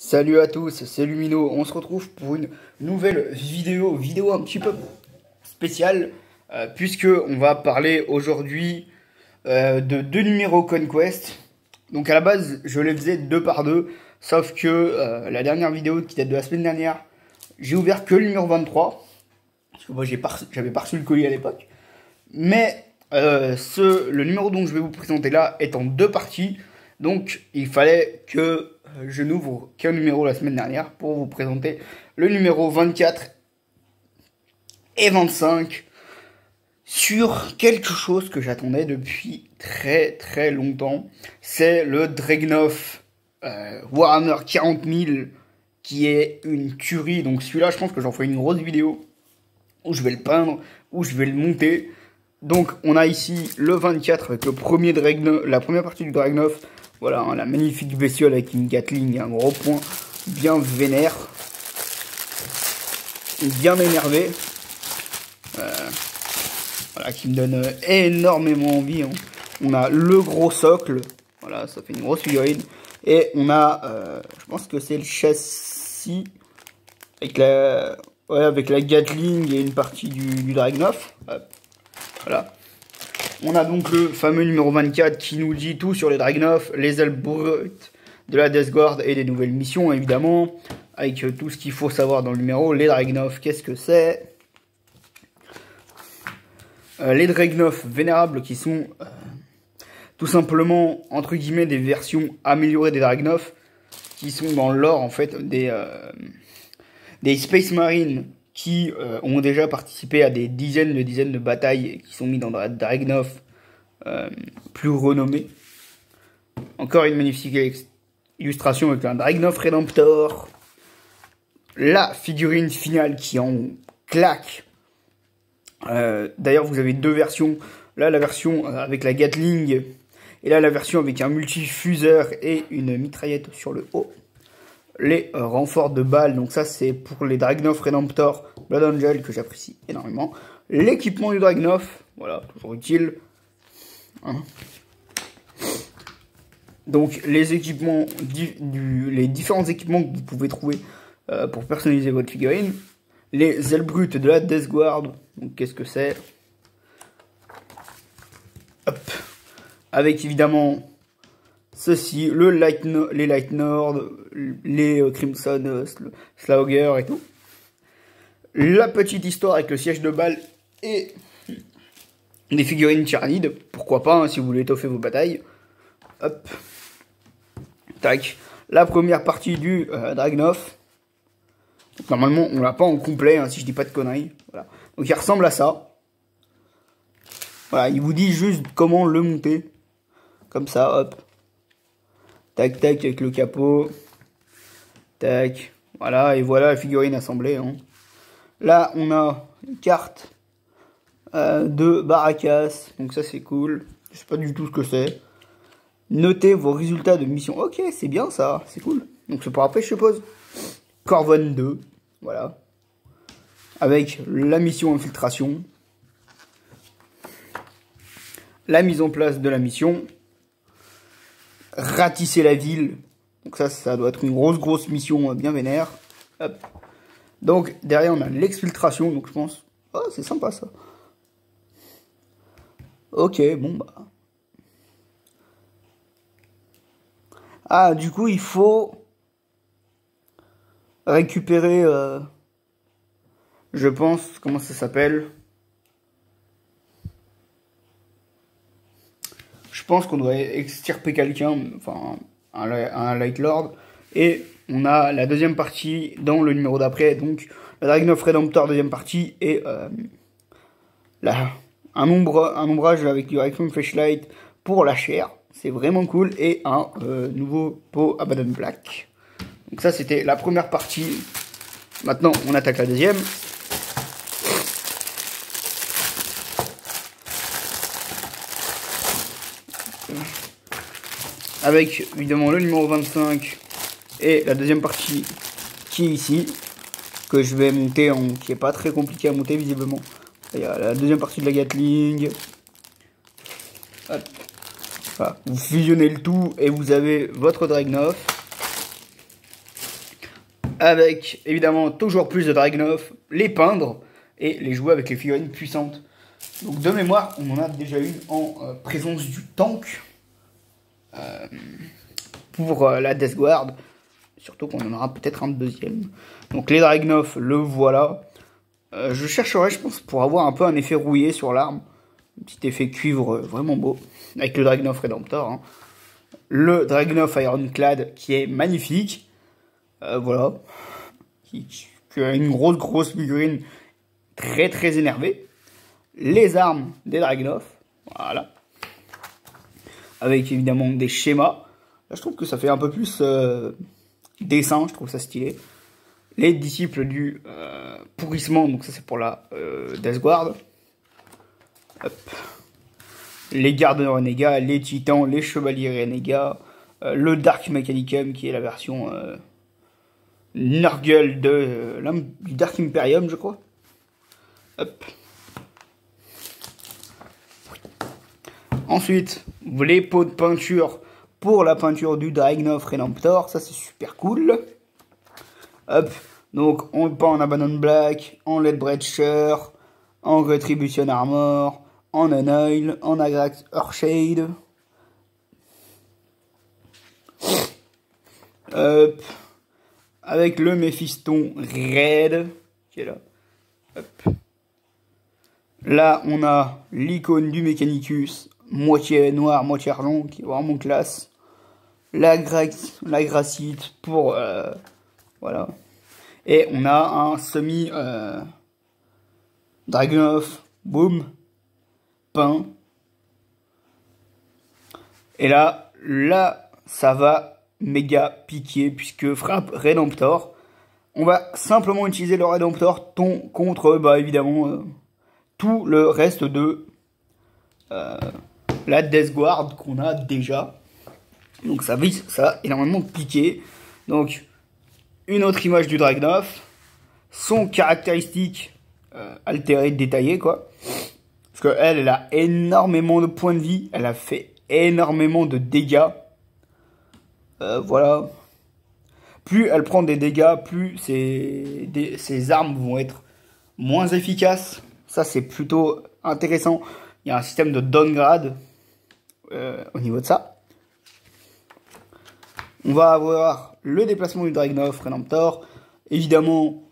Salut à tous, c'est Lumino, on se retrouve pour une nouvelle vidéo un petit peu spéciale, puisque on va parler aujourd'hui de deux numéros Conquest. Donc à la base, je les faisais deux par deux, sauf que la dernière vidéo qui date de la semaine dernière, j'ai ouvert que le numéro 23, parce que moi j'avais pas reçu le colis à l'époque. Mais le numéro dont je vais vous présenter là est en deux parties, donc il fallait que je n'ouvre qu'un numéro la semaine dernière pour vous présenter le numéro 24 et 25 sur quelque chose que j'attendais depuis très longtemps. C'est le Dragunov Warhammer 40 000 qui est une tuerie. Donc celui-là, je pense que j'en ferai une grosse vidéo où je vais le peindre, où je vais le monter. Donc on a ici le 24 avec le premier la première partie du Dragunov. Voilà, hein, la magnifique bestiole avec une Gatling et un gros point bien vénère. Bien énervé. Voilà, qui me donne énormément envie. Hein. On a le gros socle. Voilà, ça fait une grosse figurine. Et on a, je pense que c'est le châssis. Avec la Gatling et une partie du Dragunov. Voilà. On a donc le fameux numéro 24 qui nous dit tout sur les Dragunov, les ailes brutes de la Death Guard et des nouvelles missions, évidemment. Avec tout ce qu'il faut savoir dans le numéro. Les Dragunov, qu'est-ce que c'est? Les Dragunov vénérables qui sont tout simplement, entre guillemets, des versions améliorées des Dragunov. Qui sont dans l'or, en fait, des Space Marines qui ont déjà participé à des dizaines de batailles et qui sont mis dans Dragunov plus renommés. Encore une magnifique illustration avec un Dragunov Redemptor. La figurine finale qui en claque. D'ailleurs, vous avez deux versions. Là, la version avec la Gatling. Et là, la version avec un multifuseur et une mitraillette sur le haut. Les renforts de balles, donc ça c'est pour les Dragunov Redemptor Blood Angel que j'apprécie énormément. L'équipement du Dragunov, voilà, toujours utile. Hein. Donc les équipements, les différents équipements que vous pouvez trouver pour personnaliser votre figurine. Les ailes brutes de la Death Guard, donc qu'est-ce que c'est? Hop. Avec évidemment ceci, les Light Nord, les Crimson Slaughter et tout. La petite histoire avec le siège de balle et des figurines tyrannides. Pourquoi pas, hein, si vous voulez étoffer vos batailles. Hop. Tac. La première partie du Dragunov. Normalement, on l'a pas en complet, hein, si je dis pas de conneries. Voilà. Donc il ressemble à ça. Voilà, il vous dit juste comment le monter. Comme ça, hop. Tac, tac, avec le capot. Tac. Voilà, et voilà la figurine assemblée. Hein. Là, on a une carte de Baracas. Donc ça, c'est cool. Je sais pas du tout ce que c'est. Notez vos résultats de mission. Ok, c'est bien ça. C'est cool. Donc c'est pour après, je suppose. Corvon 2. Voilà. Avec la mission infiltration. La mise en place de la mission. Ratisser la ville. Donc ça doit être une grosse mission bien vénère. Hop. Donc derrière on a l'exfiltration. Donc je pense, oh c'est sympa ça. Ok, bon bah. Ah du coup il faut récupérer, je pense, comment ça s'appelle? Je pense qu'on devrait extirper quelqu'un, enfin un Light Lord. Et on a la deuxième partie dans le numéro d'après, donc le Dragunov Redemptor deuxième partie et un ombrage avec du Requiem Flashlight pour la chair. C'est vraiment cool. Et un nouveau pot Abaddon Black. Donc ça c'était la première partie. Maintenant on attaque la deuxième. Avec évidemment le numéro 25 et la deuxième partie qui est ici, que je vais monter, qui est pas très compliqué à monter visiblement. Il y a la deuxième partie de la Gatling. Voilà. Vous fusionnez le tout et vous avez votre Dragunov. avec évidemment toujours plus de Dragunov, les peindre et les jouer avec les figurines puissantes. Donc de mémoire, on en a déjà une en présence du tank pour la Death Guard. Surtout qu'on en aura peut-être un deuxième. Donc les Dragunov, le voilà. Je chercherai, je pense, pour avoir un peu un effet rouillé sur l'arme. Un petit effet cuivre vraiment beau. Avec le Dragunov Redemptor. Hein. Le Dragunov Ironclad qui est magnifique. Voilà. Qui a une grosse figurine très énervée. Les armes des Dragunov. Voilà. Avec évidemment des schémas. Là, je trouve que ça fait un peu plus dessin. Je trouve ça stylé. Les disciples du pourrissement. Donc ça c'est pour la Death Guard. Hop. Les gardes renégats, les titans, les chevaliers renégats, le Dark Mechanicum qui est la version Nurgle du Dark Imperium, je crois. Hop. Ensuite, les pots de peinture pour la peinture du Dragunov Redemptor, ça c'est super cool. Hop. Donc on le peint en Abaddon Black, en Lead Breacher, en Retribution Armor, en Anile, en Agrax Earthshade. Hop. Avec le Méphiston Red, qui est là. Hop. Là, on a l'icône du Mechanicus, moitié noir, moitié argent, qui est vraiment classe. La Gracite pour... voilà. Et on a un semi... Dragunov, boom, peint. Et là, ça va méga piquer, puisque frappe Redemptor. On va simplement utiliser le Redemptor contre, bah évidemment, tout le reste de la Death Guard qu'on a déjà. Donc ça va énormément piquer. Donc, une autre image du Dragunov. Son caractéristique altérée, détaillée, quoi. Parce qu'elle a énormément de points de vie. Elle a fait énormément de dégâts. Voilà. Plus elle prend des dégâts, plus ses armes vont être moins efficaces. Ça, c'est plutôt intéressant. Il y a un système de downgrade au niveau de ça. On va avoir le déplacement du Dragunov Redemptor. Évidemment,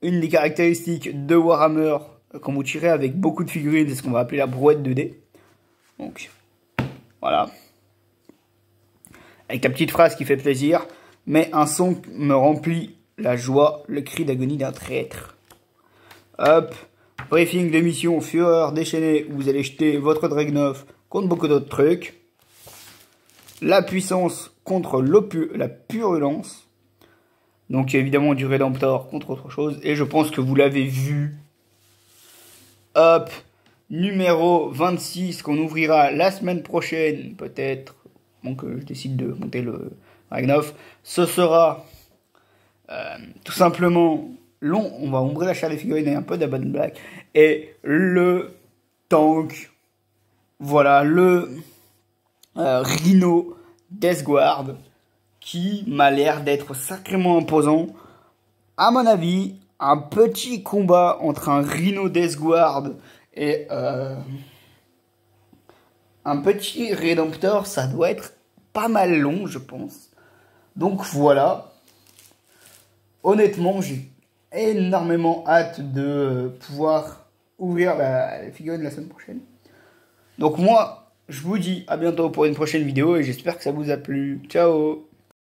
une des caractéristiques de Warhammer, quand vous tirez avec beaucoup de figurines, c'est ce qu'on va appeler la brouette 2D. Donc, voilà. Avec la petite phrase qui fait plaisir. Mais un son me remplit la joie, le cri d'agonie d'un traître. Hop. Briefing de mission, Fureur déchaînée, où vous allez jeter votre Dragunov contre beaucoup d'autres trucs. La puissance contre la purulence. Donc évidemment du Redemptor contre autre chose. Et je pense que vous l'avez vu. Hop. Numéro 26 qu'on ouvrira la semaine prochaine. Peut-être. Donc je décide de monter le Dragunov. Ce sera tout simplement long. On va ouvrir la chair des figurines et un peu d'Abaddon Black. Et le tank. Voilà, le Rhino Death Guard. Qui m'a l'air d'être sacrément imposant. À mon avis, un petit combat entre un Rhino Death Guard et un petit Redemptor, ça doit être pas mal long, je pense. Donc voilà. Honnêtement, j'ai énormément hâte de pouvoir ouvrir la figurine la semaine prochaine. Donc moi, je vous dis à bientôt pour une prochaine vidéo et j'espère que ça vous a plu. Ciao!